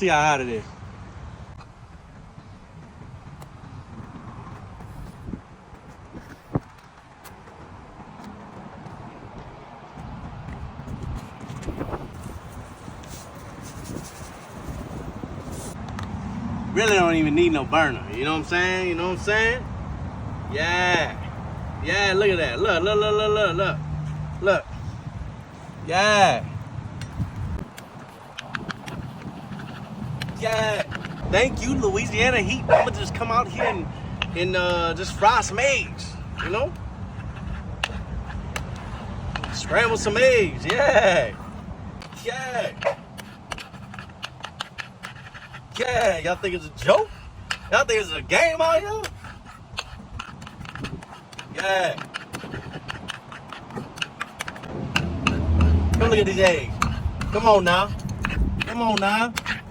see how hot it is. Really don't even need no burner. You know what I'm saying? You know what I'm saying? Yeah. Yeah, look at that. Look, look, look, look, look, look. Look. Yeah. Yeah. Thank you, Louisiana Heat. I'm gonna just come out here and just fry some eggs, you know? Scramble some eggs, yeah. Yeah. Yeah, y'all think it's a joke? Y'all think it's a game out here? Yeah. Come look at these eggs. Come on now. Come on now.